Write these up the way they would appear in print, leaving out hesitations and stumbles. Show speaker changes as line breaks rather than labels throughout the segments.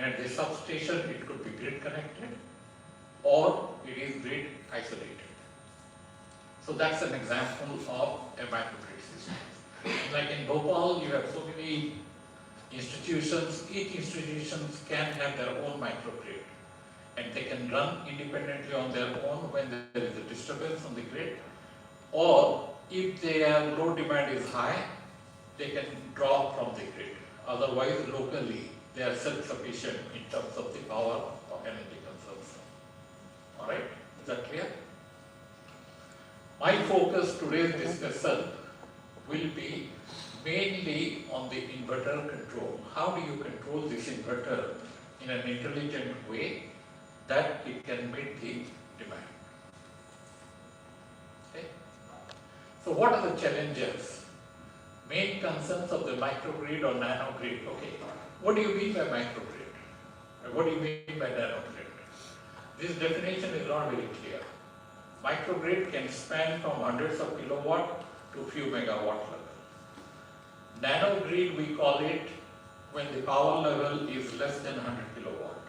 and at the substation it could be grid connected or it is grid isolated. So that's an example of a microgrid system. Like in Bhopal, you have so many institutions. Each institutions can have their own microgrid, and they can run independently on their own when there is a disturbance on the grid, or if their load demand is high, they can draw from the grid. Otherwise, locally, they are self-sufficient in terms of the power or energy consumption. All right, is that clear? My focus today's discussion will be mainly on the inverter control. How do you control this inverter in an intelligent way that it can meet the demand? Okay. So what are the challenges? Main concerns of the microgrid or nanogrid. Okay, what do you mean by microgrid? What do you mean by nanogrid? This definition is not very clear. Microgrid can span from hundreds of kilowatt to few megawatt level. Nanogrid, we call it when the power level is less than 100 kilowatt.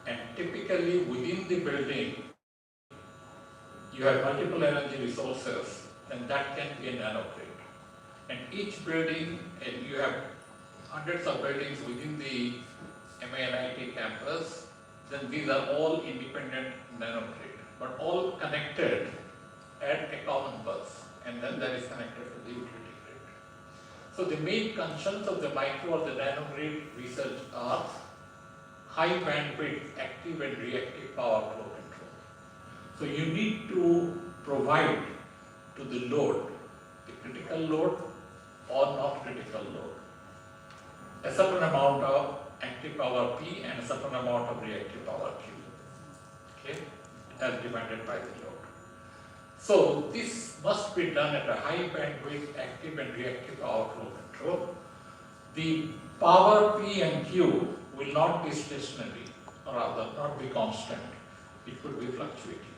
And typically within the building, you have multiple energy resources, and that can be a nanogrid. And each building, and you have hundreds of buildings within the MIT campus, then these are all independent nanogrid, but all connected at a common bus, and then that is connected to the utility grid. So the main concerns of the micro or the nanogrid research are high bandwidth active and reactive power flow control. So you need to provide to the load, the critical load or not critical load, a certain amount of active power P and a certain amount of reactive power Q, okay, as demanded by the load. So this must be done at a high bandwidth active and reactive power flow control. The power P and Q will not be stationary, or rather not be constant. It could be fluctuating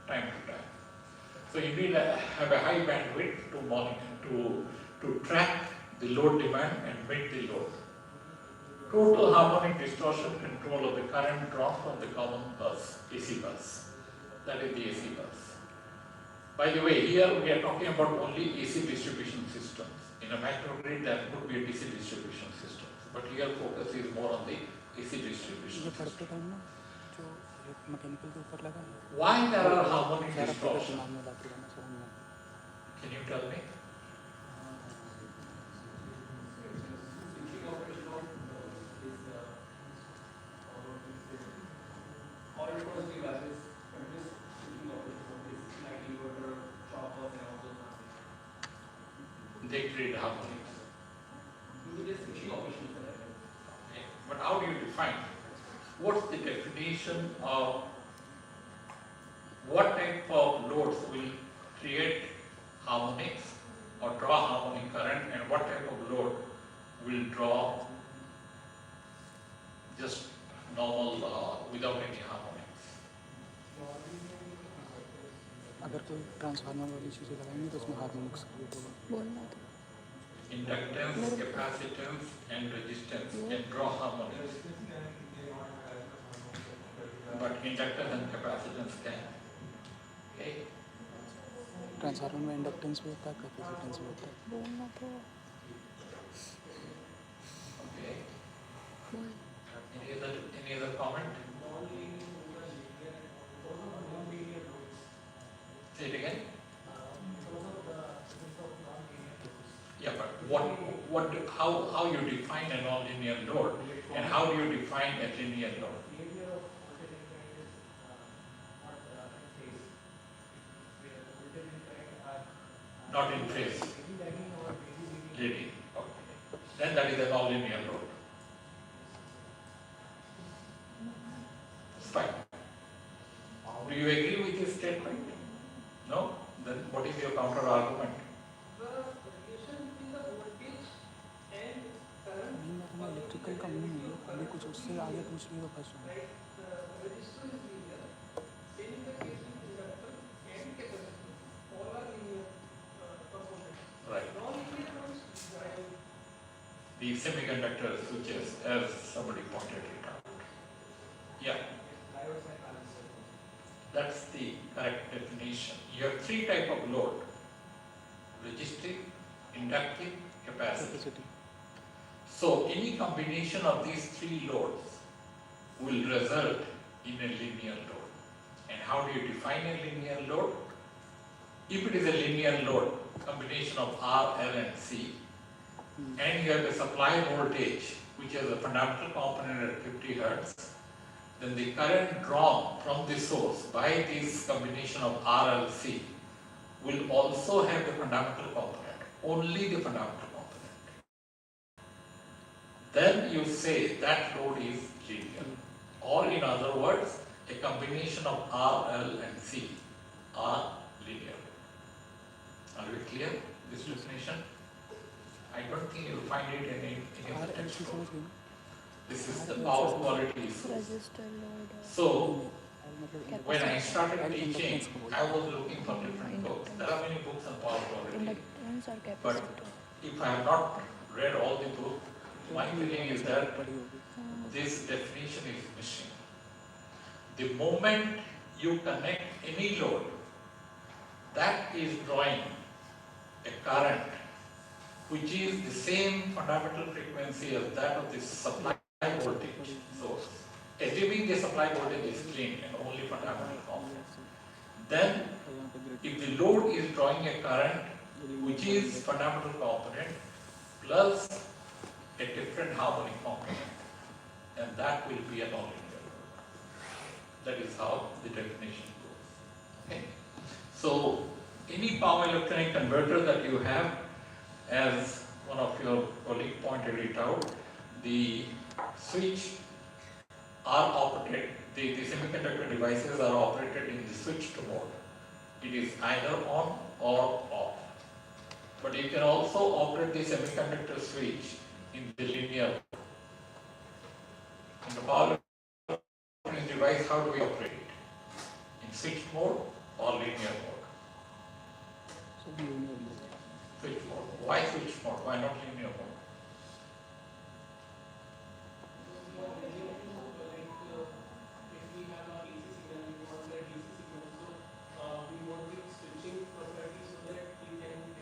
time to time. So you need to have a high bandwidth to monitor, to track the load demand and meet the load. Total harmonic distortion control of the current drawn from the common bus, AC bus. That is the AC bus. By the way, here we are talking about only AC distribution systems. In a microgrid, there could be a DC distribution system, but here focus is more on the AC distribution system. Why there are harmonic distortions? Can you tell me? They create harmonics. Okay. But how do you define? What's the definition of what type of loads will create harmonics or draw harmonic current, and what type of load will draw just normal without any harmonics?
अगर कोई transformer वाली चीज़ें लगाएंगे तो उसमें harmonics बोलना था.
Inductance, capacitance, and resistance can draw harmonics, but inductance and capacitance can. Okay.
Transformer में इंडक्टेंस भी होता है, कैपेसिटेंस भी होता है. बोलना था.
Okay. Any other comment? Say it again. Yeah, but how you define a non-linear load, and how do you define a linear load? Not in phase. Leading. Okay. Then that is a non-linear load. Fine. Do you agree with this statement? No? Then what is your counter argument?
Electrical का नहीं है, अभी कुछ उससे आगे पूछ रही हो फंस रहा है.
Right. the semiconductor switches, as somebody pointed it out. Yeah. That's the correct definition. You have three types of load: resistive, inductive, capacitive. So any combination of these three loads will result in a linear load. And how do you define a linear load? If it is a linear load, combination of R, L and C, and you have a supply voltage which has a fundamental component at 50 Hertz, then the current drawn from the source by this combination of R, L, C will also have the fundamental component, only the fundamental component. Then you say that load is linear. Or in other words, a combination of R, L and C are linear. Are we clear this definition? I don't think you'll find it in any of the textbook. This is the power quality source. So, when I started teaching, I was looking for different books. There are many books on power quality. But if I have not read all the books, my feeling is that this definition is missing. The moment you connect any load, that is drawing a current which is the same fundamental frequency as that of the supply voltage source. Assuming the supply voltage is clean and only fundamental component, then if the load is drawing a current which is fundamental component plus a different harmonic component, then that will be a nonlinear load. That is how the definition goes. Okay? So any power electronic converter that you have, as one of your colleagues pointed it out, the switch are operated, the semiconductor devices are operated in the switched mode. It is either on or off. But you can also operate the semiconductor switch in the linear mode. In the power electronic device, how do we operate it? In switched mode or linear mode? Switch mode. Why switch mode? Why not linear mode?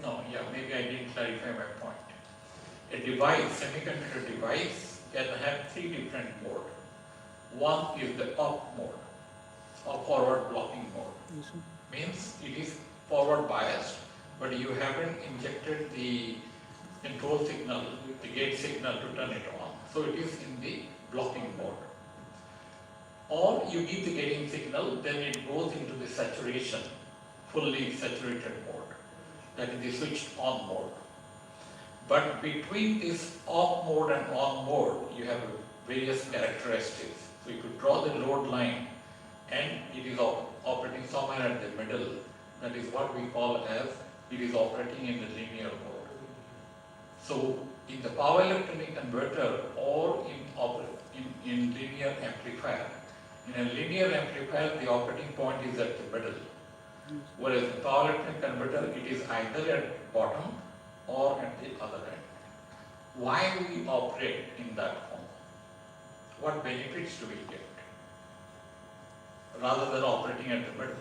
No, yeah, maybe I didn't clarify my point. A device, semiconductor device, can have three different modes. One is the up mode, or forward blocking mode. Means it is forward biased, but you haven't injected the control signal, the gate signal to turn it on. So it is in the blocking mode. Or you give the gating signal, then it goes into the saturation, fully saturated mode. That is the switched on mode. But between this off mode and on mode, you have various characteristics. So you could draw the load line, and it is operating somewhere at the middle. That is what we call as it is operating in the linear mode. So in the power electronic converter or in linear amplifier, in a linear amplifier the operating point is at the middle. Whereas in power electronic converter it is either at bottom or at the other end. Why we operate in that form? What benefits do we get rather than operating at the middle?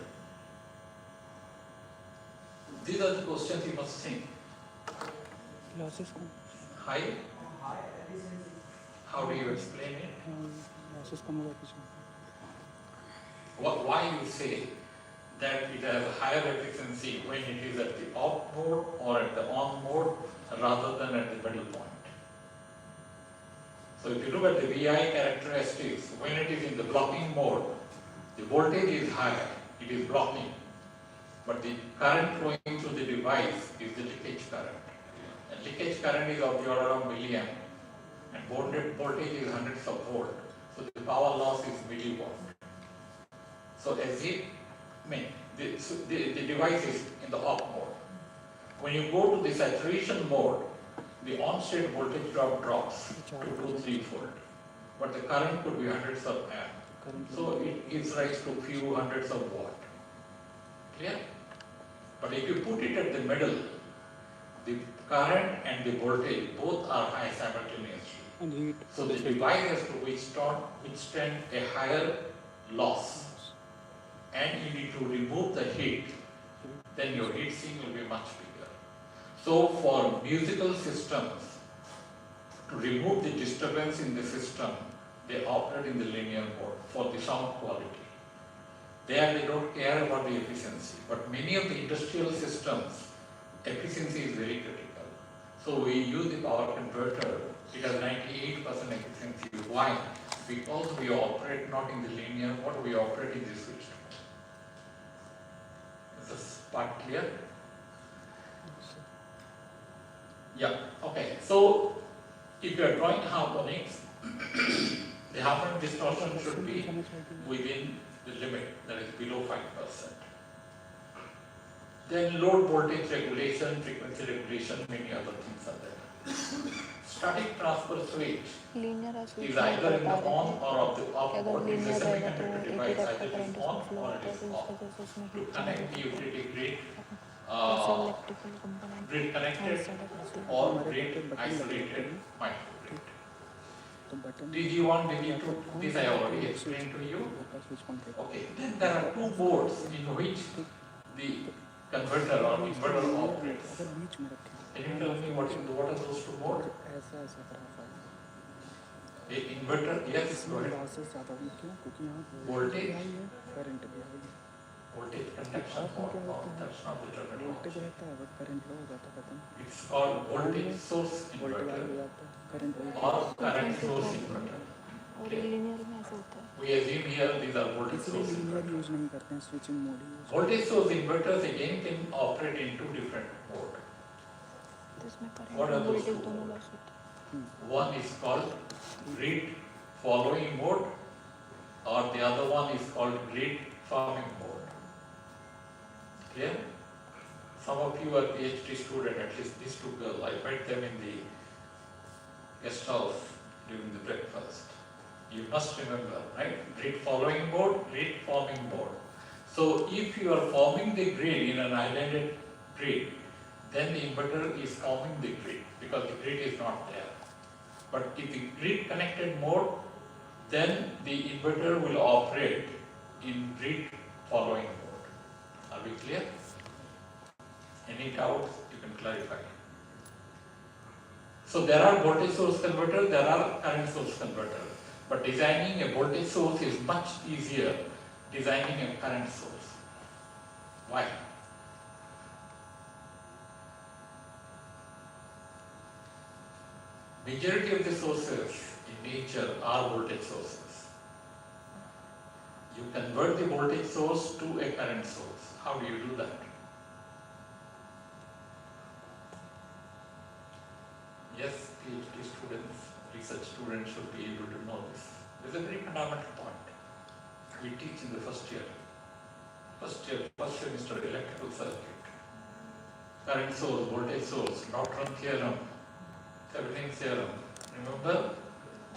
These are the questions you must think.
Losses
High? How do you explain it?
losses कम होगा कुछ
Why you say that it has a higher efficiency when it is at the off mode or at the on mode rather than at the middle point? So if you look at the VI characteristics, when it is in the blocking mode, the voltage is higher, it is blocking. But the current flowing through the device is the leakage current. And leakage current is of the order of milliamp, and voltage is hundreds of volt. So the power loss is milliwatt. So as it the device is in the off mode. When you go to the saturation mode, the on-state voltage drop drops to 2-3 volt, but the current could be hundreds of amp. So it gives rise to few hundreds of watt. Clear? But if you put it at the middle, the current and the voltage both are high simultaneously.
And heat.
So the device has to withstand a higher loss, and you need to remove the heat, then your heat sink will be much bigger. So for musical systems, to remove the disturbance in the system, they operate in the linear mode for the sound quality. There they don't care about the efficiency, but many of the industrial systems, efficiency is very critical. So we use the power converter. It has 98% efficiency. Why? Because we operate not in the linear mode, we operate in the switched mode. Is this part clear? Yeah, okay. So if you are drawing harmonics, the harmonic distortion should be within the limit, that is below 5%. Then load voltage regulation, frequency regulation, many other things are there. Static transfer switch is either in the on or off mode. It's a semiconductor device, either it is on or it is off. To connect the utility grid, grid connected or grid isolated microgrid. DG1, DG2, this I already explained to you. Okay, then there are two boards in which the converter or inverter operates. Can you tell me what are those two boards? The inverter, yes, go ahead. Voltage, voltage conduction board, that's not the terminal. It's called voltage source inverter or current source inverter. Okay. We assume here these are voltage source inverters. Voltage source inverters again can operate in two different modes. What are those two modes? One is called grid following mode, or the other one is called grid farming mode. Clear? Some of you are PhD students, at least these two girls. I met them in the guest house during the breakfast. You must remember, right? Grid following mode, grid forming mode. So if you are forming the grid in an islanded grid, then the inverter is forming the grid because the grid is not there. But if the grid connected mode, then the inverter will operate in grid following mode. Are we clear? Any doubts? You can clarify. So there are voltage source converters, there are current source converters. But designing a voltage source is much easier designing a current source. Why? Majority of the sources in nature are voltage sources. You convert the voltage source to a current source. How do you do that? Yes, PhD students, research students should be able to know this. This is a very fundamental point. We teach in the first semester electrical circuit. Current source, voltage source, Norton theorem, Thevenin's theorem. Remember,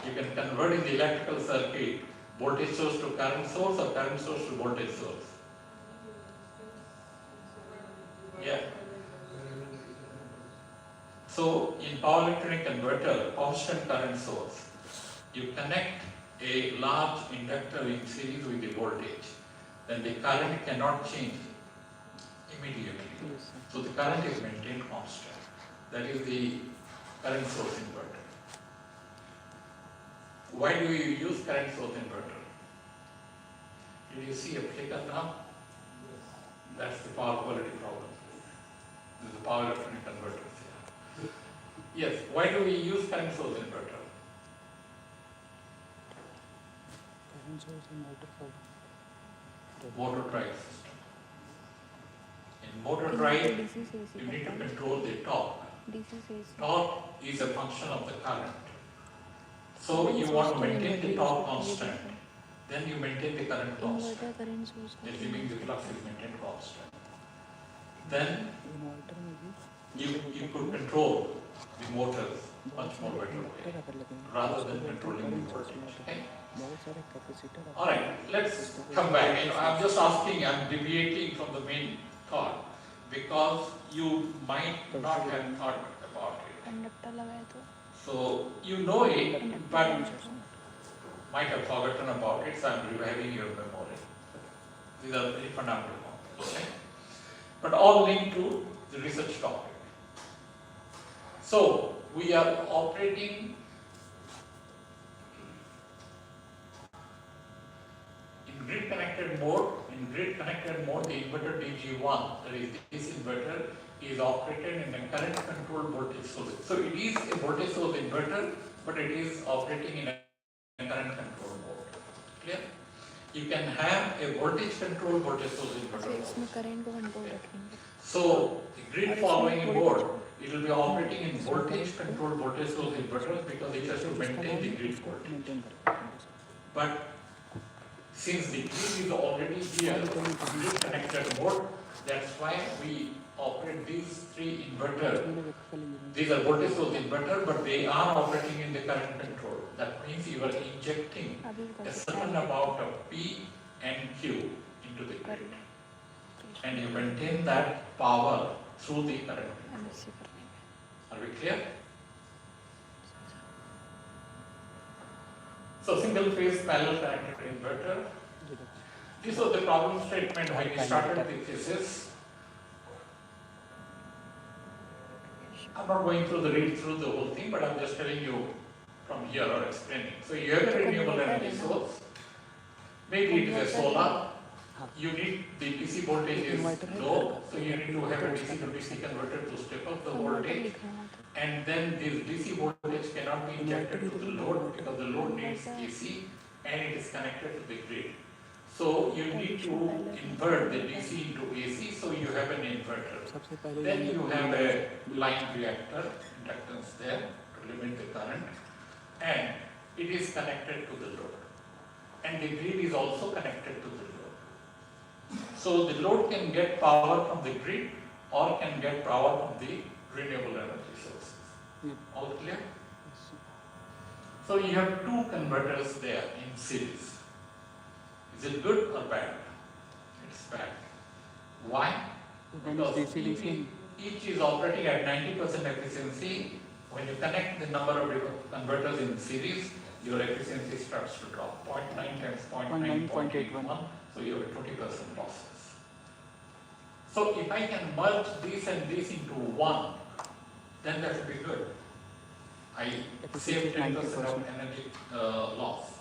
you can convert in the electrical circuit voltage source to current source or current source to voltage source. Yeah. So in power electronic converter, constant current source, you connect a large inductor in series with the voltage, then the current cannot change immediately.
Yes,
So the current is maintained constant. That is the current source inverter. Why do you use current source inverter? Did you see a flicker now? That's the power quality problem. This is the power electronic converter. Yes, why do we use current source inverter?
Current source and
Motor drive system. In motor drive, you need to control the torque. Torque is a function of the current. So you want to maintain the torque constant, then you maintain the current constant, assuming the flux is maintained constant. Then you could control the motors much more better way, rather than controlling the voltage. Okay? Alright, let's come back. I'm just asking, I'm deviating from the main thought, because you might not have thought So you know it, but might have forgotten about it, so I'm reviving your memory. These are very fundamental concepts, okay? But all linked to the research topic. So we are operating in grid connected mode. In grid connected mode, the inverter DG1, that is this inverter, is operated in a current controlled voltage source. So it is a voltage source inverter, but it is operating in a current control mode. Clear? You can have a voltage controlled voltage source inverter. So the grid following mode, it will be operating in voltage controlled voltage source inverters because it has to maintain the grid voltage. But since the grid is already here, grid connected mode, that's why we operate these three inverters. These are voltage source inverter, but they are operating in the current control. That means you are injecting a certain amount of P and Q into the grid. And you maintain that power through the current control. Are we clear? So single phase parallel connected inverter. This was the problem statement when we started the thesis. I'm not going through read through the whole thing, but I'm just telling you from here or explaining. So you have a renewable energy source. Maybe it is a solar. You need the DC voltage is low, so you need to have a DC to DC converter to step up the voltage. And then this DC voltage cannot be injected to the load because the load needs AC and it is connected to the grid. So you need to invert the DC into AC, so you have an inverter. Then you have a line reactor, inductance there to limit the current, and it is connected to the load. And the grid is also connected to the load. So the load can get power from the grid or can get power from the renewable energy sources. All clear? So you have two converters there in series. Is it good or bad? It's bad. Why? Because each is operating at 90% efficiency. When you connect the number of converters in series, your efficiency starts to drop. 0.9 times 0.9, 0.81. So you have 20% losses. So if I can merge this and this into one, then that would be good. I save 10% of energy loss.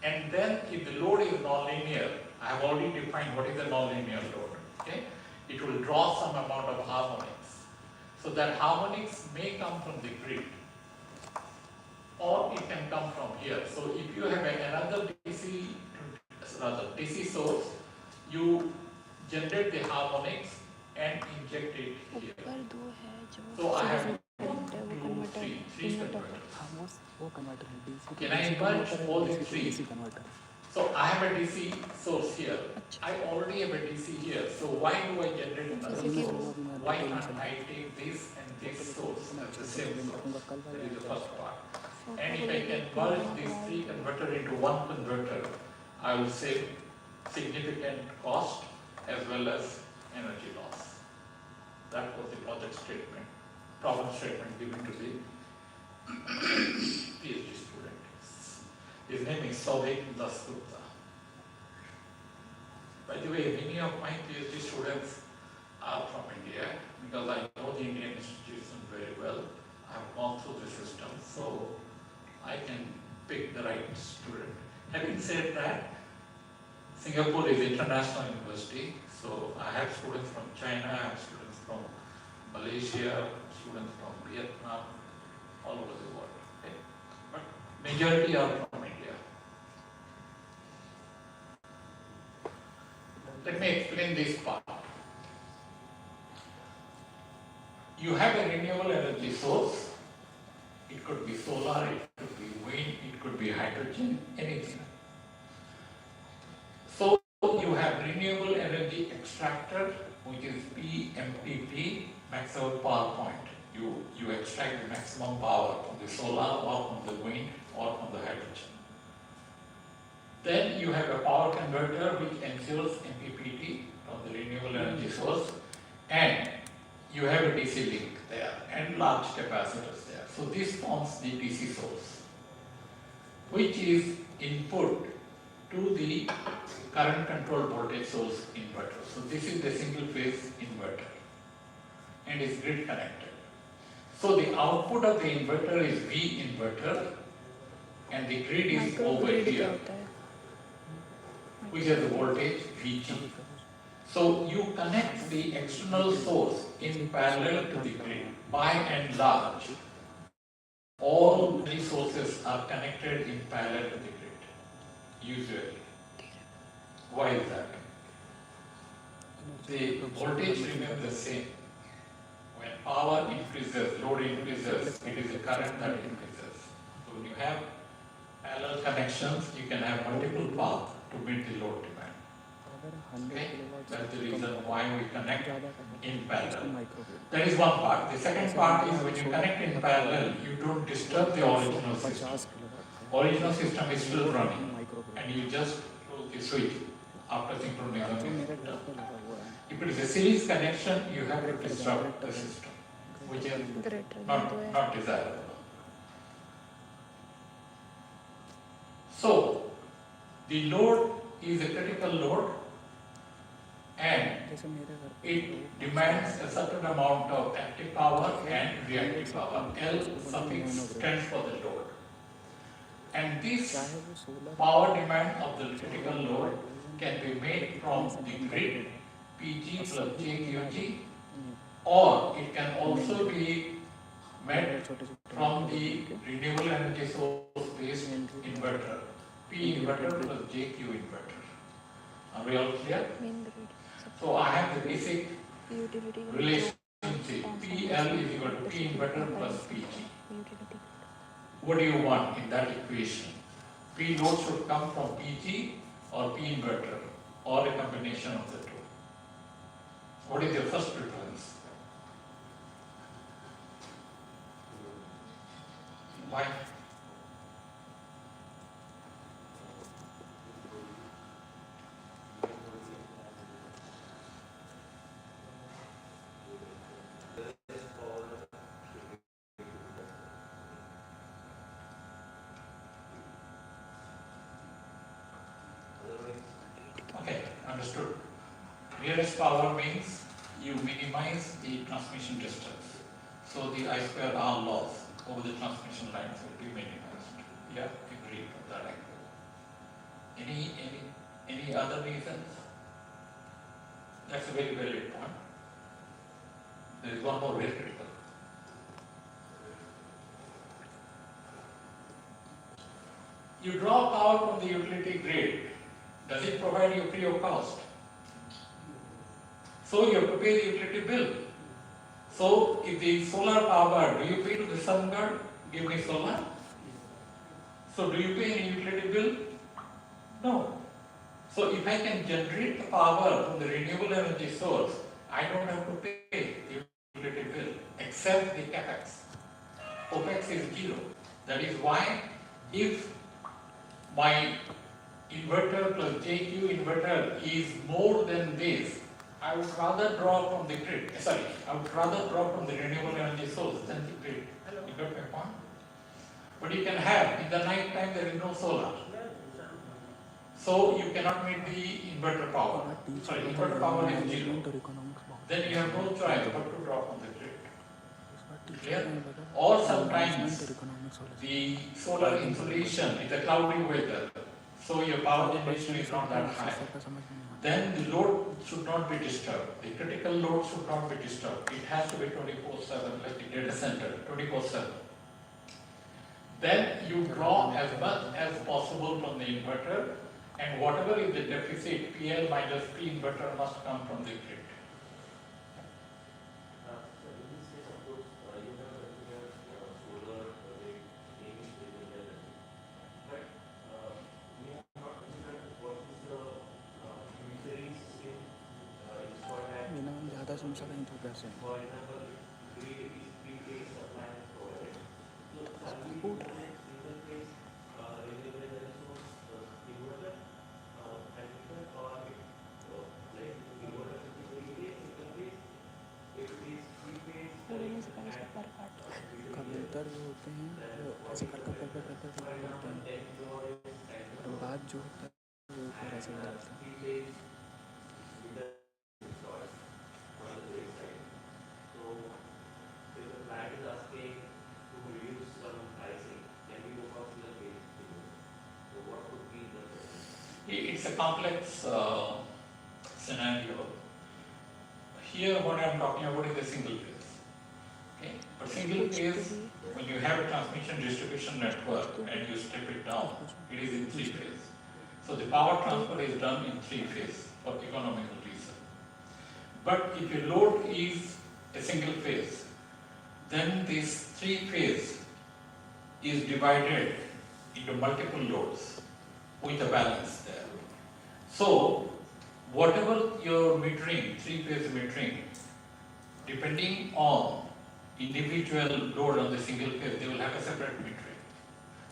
And then if the load is nonlinear, I have already defined what is a nonlinear load. Okay? It will draw some amount of harmonics. So that harmonics may come from the grid or it can come from here. So if you have another DC source, you generate the harmonics and inject it here. So I have three converters. Can I merge all these three? So I have a DC source here. I already have a DC here. So why do I generate another source? Why can't I take this and this source as the same source? That is the first part. And if I can merge these three converters into one converter, I will save significant cost as well as energy loss. That was the project statement, problem statement given to the PhD student. His name is Souvik Dasgupta. By the way, many of my PhD students are from India because I know the Indian institution very well. I have gone through the system, so I can pick the right student. Having said that, Singapore is an international university, so I have students from China, I have students from Malaysia, students from Vietnam, all over the world. Okay? But majority are from India. Let me explain this part. You have a renewable energy source. It could be solar, it could be wind, it could be hydrogen, anything. So you have renewable energy extractor, which is PMPP, maximum power point. You extract the maximum power from the solar or from the wind or from the hydrogen. Then you have a power converter which ensures MPPT from the renewable energy source, and you have a DC link. there and large capacitors there. So this forms the DC source, which is input to the current control voltage source inverter. So this is the single phase inverter and is grid connected. So the output of the inverter is V inverter and the grid is over here, which is the voltage VG. So you connect the external source in parallel to the grid. By and large, all three sources are connected in parallel to the grid, usually. Why is that? The voltage remains the same. When power increases, load increases, it is the current that increases. So when you have parallel connections, you can have multiple paths to meet the load demand. Okay? That's the reason why we connect in parallel. That is one part. The second part is when you connect in parallel, you don't disturb the original system. Original system is still running and you just close the switch after synchronism is done. If it is a series connection, you have to disrupt the system, which is not desirable. So, the load is a critical load and it demands a certain amount of active power and reactive power. L suffix stands for the load. And this power demand of the critical load can be made from the grid, PG plus JQG, or it can also be met from the renewable energy source based inverter, P inverter plus JQ inverter. Are we all clear? So I have the basic relationship, PL is equal to P inverter plus PG. What do you want in that equation? P load should come from PG or P inverter or a combination of the two. What is your first preference? Why? Okay, understood. Nearest power means you minimize the transmission distance. So the I square R loss over the transmission lines will be minimized. Yeah, agree with that. Any other reasons? That's a very valid point. There is one more very critical. You draw power from the utility grid. Does it provide you free of cost? So you have to pay the utility bill. So if the solar power, do you pay to the sun god, give me solar? So do you pay any utility bill? No. So if I can generate the power from the renewable energy source, I don't have to pay the utility bill except the capex. OPEX is zero. That is why if my inverter plus JQ inverter is more than this, I would rather draw from the grid. I would rather draw from the renewable energy source than the grid. You got my point? But you can have, in the night time there is no solar. So you cannot meet the inverter power. Inverter power is zero. Then you have no choice but to draw from the grid. Clear? Or sometimes the solar insolation is a cloudy weather. So your power generation is not that high. Then the load should not be disturbed. The critical load should not be disturbed. It has to be 24/7 like the data center, 24/7. Then you draw as much as possible from the inverter, and whatever is the deficit, PL minus P inverter must come from the grid.
करते हैं और बाद जो होता है वो ऊपर ऐसे डालता है।
It's a complex scenario. Here what I am talking about is a single phase. Okay? But single phase, when you have a transmission distribution network and you step it down, it is in three phase. So the power transfer is done in three phase for economical reason. But if your load is a single phase, then this three phase is divided into multiple loads with a balance there. So whatever your metering, three-phase metering, depending on individual load on the single phase, they will have a separate metering.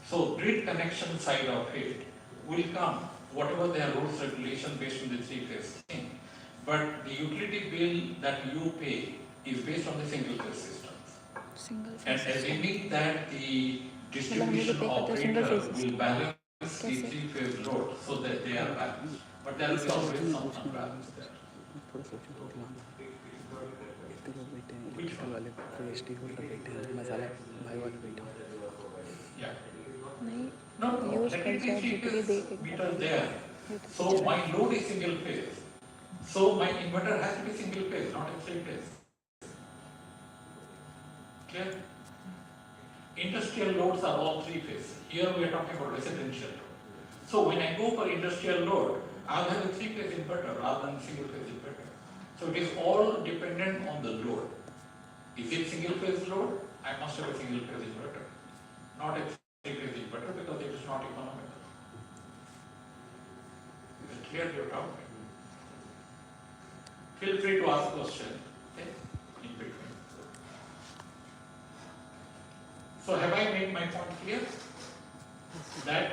So grid connection side of it will come, whatever their rules regulation based on the three-phase thing. But the utility bill that you pay is based on the single phase systems. And assuming that the distribution operator will balance the three-phase load so that they are balanced. But there will be always some unbalance there.
थोड़ा सोचो तो दिमाग में इतने लोग बैठे हैं, electrical वाले कोई स्टेक होल्डर बैठे हैं, मसाला भाई वाले बैठे हैं।
नहीं, यूज कर जाए meter there. So my load is single phase. So my inverter has to be single phase, not a three phase. Clear? Industrial loads are all three phase. Here we are talking about residential load. So when I go for industrial load, I'll have a three-phase inverter rather than single-phase inverter. So it is all dependent on the load. Is it single-phase load? I must have a single-phase inverter, not a three-phase inverter because it is not economical. Is it clear your doubt? Feel free to ask questions, okay, in between. So have I made my point clear? That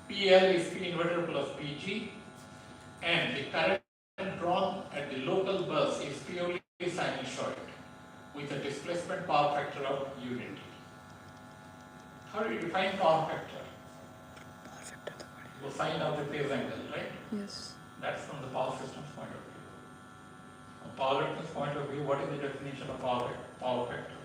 PL is P inverter plus PG, and the current drawn at the local bus is purely sinusoid with a displacement power factor of unity. How do you define power factor?
Power factor तो बड़े।
You find out the phase angle, right?
Yes.
That's from the power system's point of view. From power system's point of view, what is the definition of power factor?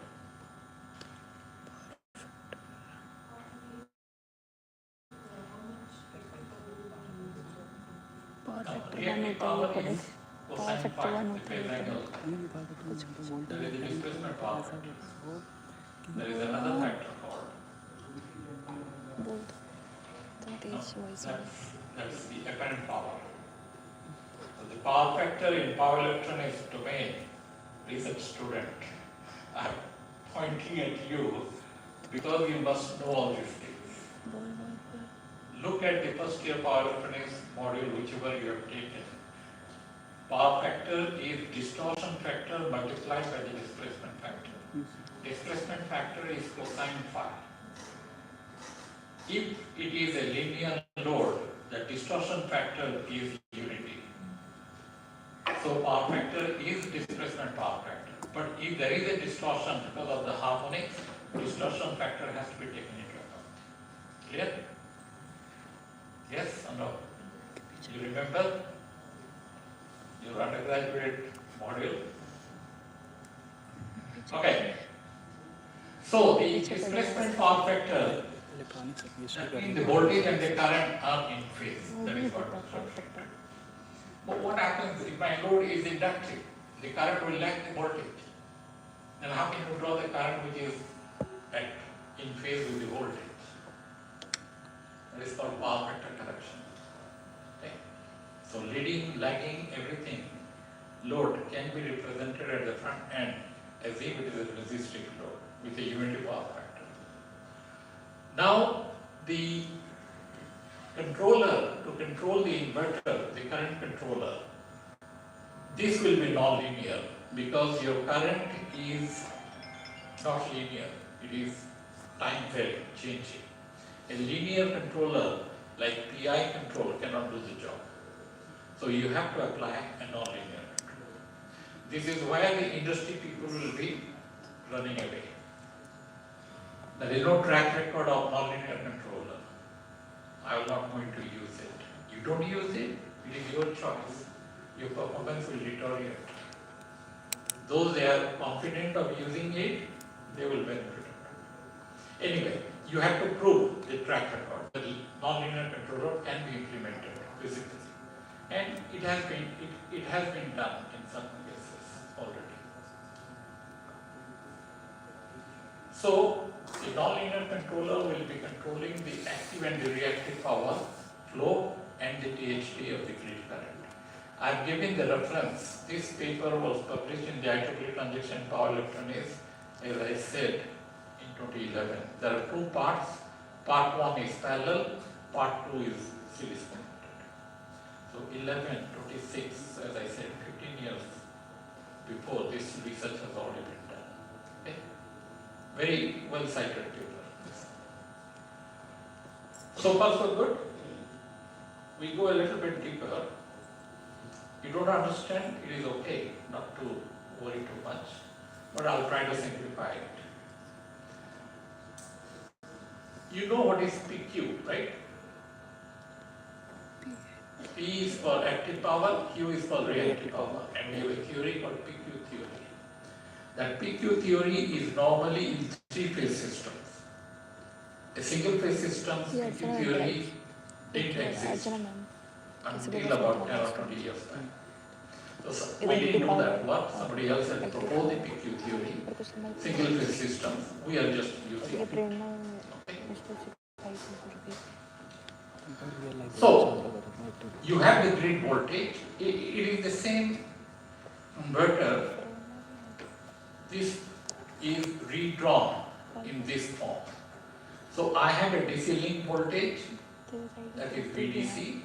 Reactive power is cosine phi, the phase angle. There is a displacement power factor. There is another factor called. That's the apparent power. So the power factor in power electronics domain, research student, I'm pointing at you because you must know all these things. Look at the first year power electronics module, whichever you have taken. Power factor is distortion factor multiplied by the displacement factor. Displacement factor is cosine phi. If it is a linear load, the distortion factor is unity. So power factor is displacement power factor. But if there is a distortion because of the harmonics, distortion factor has to be taken into account. Clear? Yes or no? You remember your undergraduate module? Okay. So the displacement power factor, that means the voltage and the current are in phase. That is what is. But what happens if my load is inductive? The current will lag the voltage. Then how can you draw the current which is in phase with the voltage? That is called power factor correction. Okay? So leading, lagging, everything, load can be represented at the front end as if it is a resistive load with a unity power factor. Now the controller, to control the inverter, the current controller, this will be non-linear because your current is not linear, it is time-varying, changing. A linear controller like PI control cannot do the job. So you have to apply a non-linear control. This is where the industry people will be running away. There is no track record of nonlinear controller. I will not going to use it. You don't use it, it is your choice. Your performance will deteriorate. Those they are confident of using it, they will benefit. Anyway, you have to prove the track record. The nonlinear controller can be implemented physically. And it has been done in some cases already. So, the nonlinear controller will be controlling the active and the reactive power flow and the THD of the grid current. I have given the reference. This paper was published in the IEEE Transaction Power Electronics, as I said, in 2011. There are two parts. Part 1 is parallel, part 2 is series connected. So 11, 26, as I said, 15 years before, this research has already been done. Okay? Very well cited paper. So far so good. We go a little bit deeper. You don't understand, it is okay not to worry too much, but I'll try to simplify it. You know what is PQ, right? P is for active power, Q is for reactive power, and we have a theory called PQ theory. That PQ theory is normally in three-phase systems. A single-phase system, PQ theory didn't exist until about 10 or 20 years back. So we didn't know that what somebody else had proposed the PQ theory, single-phase systems. We are just using it. Okay. So you have the grid voltage. It is the same inverter. This is redrawn in this form. So I have a DC link voltage, that is VDC,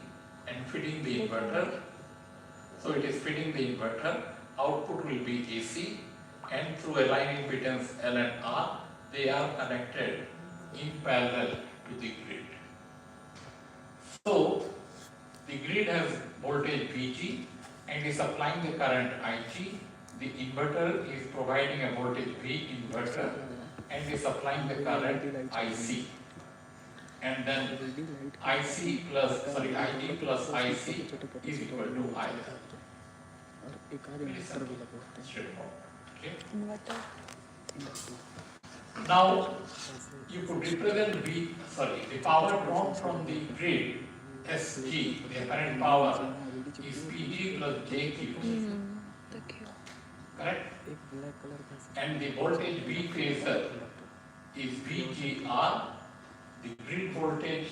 and feeding the inverter. So it is feeding the inverter. Output will be AC, and through a line impedance L and R, they are connected in parallel to the grid. So the grid has voltage VG and is supplying the current IG. The inverter is providing a voltage V inverter and is supplying the current IC. And then IG plus IC is equal to I. Straightforward. Okay. Now you could represent the power drawn from the grid SG, the apparent power, is PG plus JQ. Correct? And the voltage V phasor is VGR, the grid voltage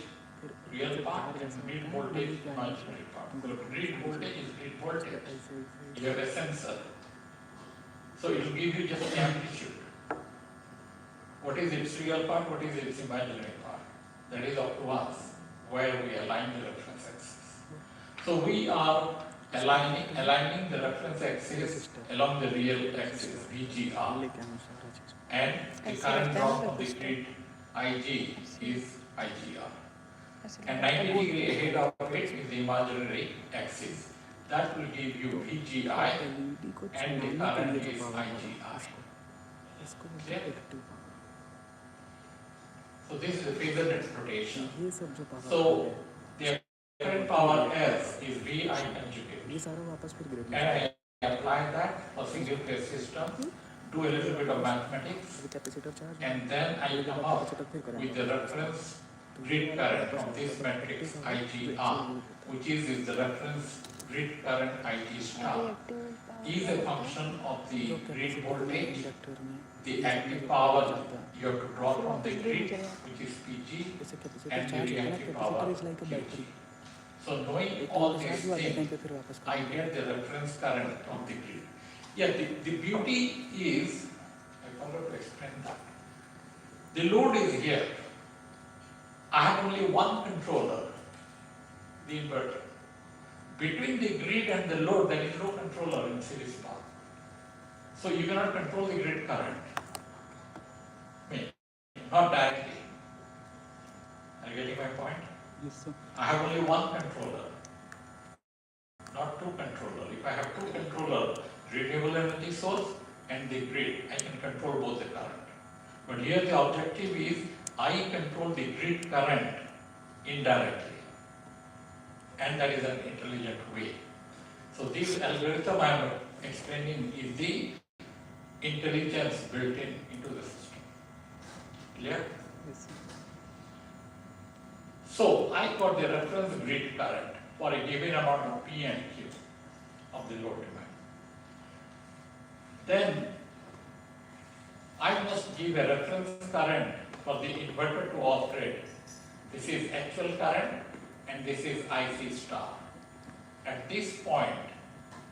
real part and grid voltage imaginary part. So grid voltage is grid voltage. You have a sensor. So it will give you just the amplitude. What is its real part, what is its imaginary part? That is up to us, where we align the reference axis. So we are aligning the reference axis along the real axis, VGR. And the current drawn from the grid, IG, is IGR. And 90 degrees ahead of it is the imaginary axis. That will give you VGI and the current is IGI. Clear? So this is the phasor notation. So the current power S is VI conjugate. And I apply that for single phase system, do a little bit of mathematics, and then I come up with the reference grid current from this matrix IGR, which is the reference grid current IG star, is a function of the grid voltage, the active power you have to draw from the grid, which is PG, and the reactive power QG. So knowing all these things, I get the reference current from the grid. Yeah, the beauty is, I forgot to explain that. The load is here. I have only one controller, the inverter. Between the grid and the load, there is no controller in series power. So you cannot control the grid current. Not directly. Are you getting my point?
Yes, sir.
I have only one controller, not two controllers. If I have two controllers, renewable energy source and the grid, I can control both the current. But here the objective is I control the grid current indirectly, and that is an intelligent way. So this algorithm I am explaining is the intelligence built into the system. Clear?
Yes, sir.
So I got the reference grid current for a given amount of P and Q of the load demand. Then I must give a reference current for the inverter to operate. This is actual current and this is IC star. At this point,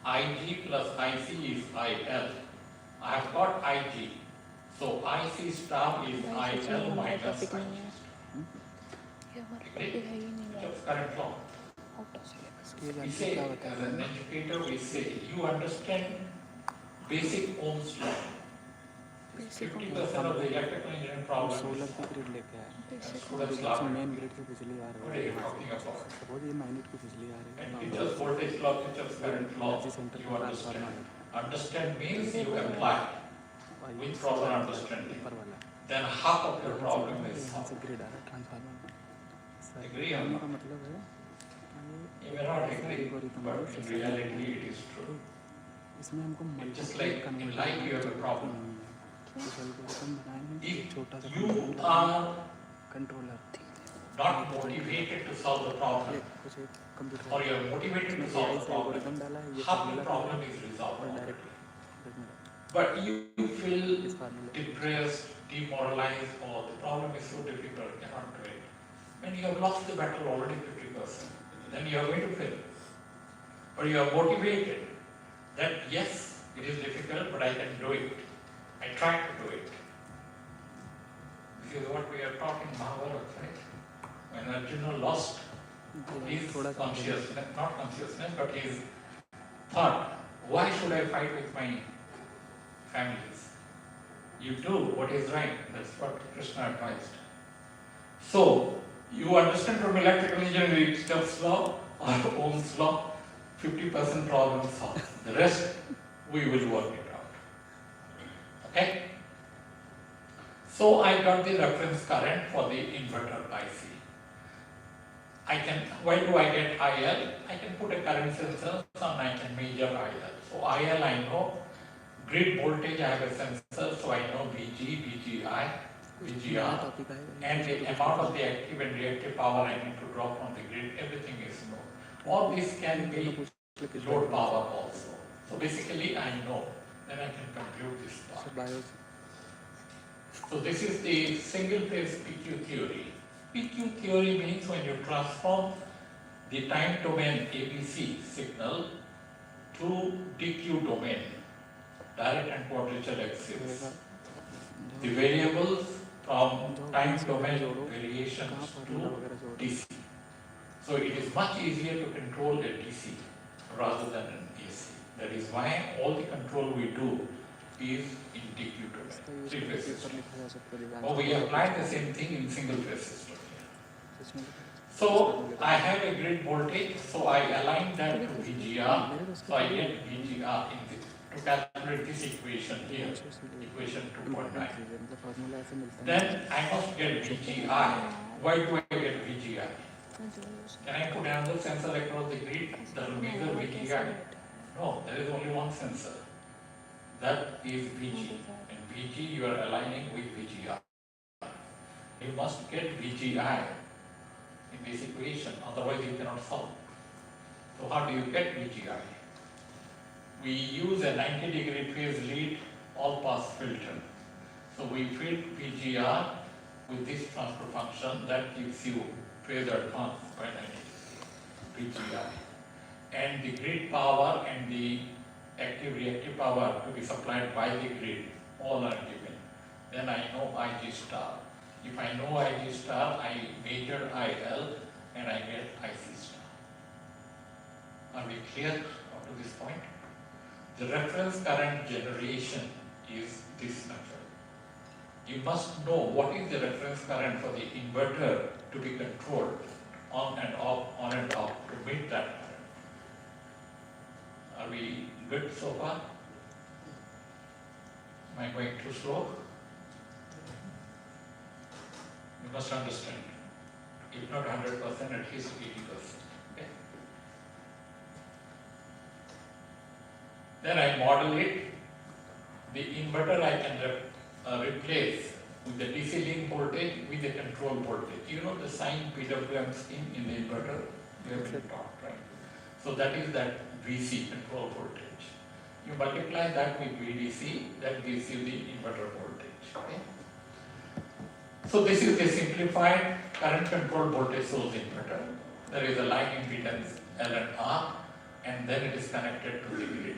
IG plus IC is IL. I have got IG. So IC star is IL minus IC star. Agree? Just current law. We say, as an educator, we say, you understand basic Ohm's law. 50% of the electrical engineering problem
solar
is
की grid लेके आए
students
तो
laugh.
Main grid से बिजली आ
What
रही
are
है
you talking about?
Suppose ये माइनट की बिजली आ रही है
And Kirchhoff's voltage law, Kirchhoff's current law,
energy centre
you
का ट्रांसफार्मर
understand.
है
Understand means you apply
और ये
with proper understanding.
ऊपर वाला
Then half of your
यहाँ
problem
से
is
यहाँ से
solved.
ग्रिड आ रहा है ट्रांसफार्मर
Agree or
कहने
not?
का मतलब है
You may not
ऐसा
agree,
एल्गोरिथम
but
है
in reality it is true.
इसमें हमको
It's just like in life you have a problem.
कुछ एल्गोरिथम बनाए हैं कि
If
छोटा सा
you are
controller
not motivated to solve the problem,
कुछ एक computer
or you are motivated to
इसमें
solve
AI
the
से एल्गोरिथम
problem,
डाला है ये
half the
formula
problem is resolved
और
already.
Direct
But you feel
इस फार्मूले
depressed, demoralized, or the problem is so difficult, cannot do it. When you have lost the battle already 50%, then you are going to fail. But you are motivated that yes, it is difficult, but I can do it. I try to do it. This is what we are talking Mahabharata, right? When Arjuna lost his consciousness, not consciousness, but his thought, why should I fight with my families? You do what is right. That's what Krishna advised. So, you understand from electrical engineering, Kirchhoff's law or Ohm's law, 50% problem solved. The rest, we will work it out. Okay? So, I got the reference current for the inverter IC. Why do I get IL? I can put a current sensor and I can measure IL. So, IL I know, grid voltage I have a sensor, so I know VG, VGI, VGR, and the amount of the active and reactive power I need to draw from the grid, everything is known. All this can be load power also. So basically I know, then I can compute this part. So this is the single phase PQ theory. PQ theory means when you transform the time domain ABC signal to DQ domain, direct and quadrature axis. The variables from time domain variations to DC. So it is much easier to control a DC rather than an AC. That is why all the control we do is in DQ domain, three-phase system. Or we apply the same thing in single-phase system here. So I have a grid voltage, so I align that to VGR, so I get VGR in the, to calculate this equation here, equation 2.9. Then I must get VGI. Why do I get VGI? Can I put another sensor across the grid that will measure VGI? No, there is only one sensor. That is VG. And VG you are aligning with VGR. You must get VGI in this equation, otherwise you cannot solve. So how do you get VGI? We use a 90-degree phase lead all-pass filter. So we feed VGR with this transfer function that gives you phase advance by 90 VGI. And the grid power and the active reactive power to be supplied by the grid, all are given. Then I know IG star. If I know IG star, I measure IL and I get IC star. Are we clear up to this point? The reference current generation is this method. You must know what is the reference current for the inverter to be controlled on and off to meet that current. Are we good so far? Am I going too slow? You must understand. If not 100%, at least 80%. Okay? Then I model it. The inverter I can replace with the DC link voltage with the control voltage. You know the sine PWM scheme in the inverter? We have been taught, right? So that is that VC, control voltage. You multiply that with VDC, that gives you the inverter voltage. Okay? So this is a simplified current control voltage source inverter. There is a line impedance L and R, and then it is connected to the grid.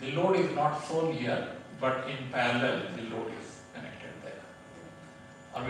The load is not shown here, but in parallel the load is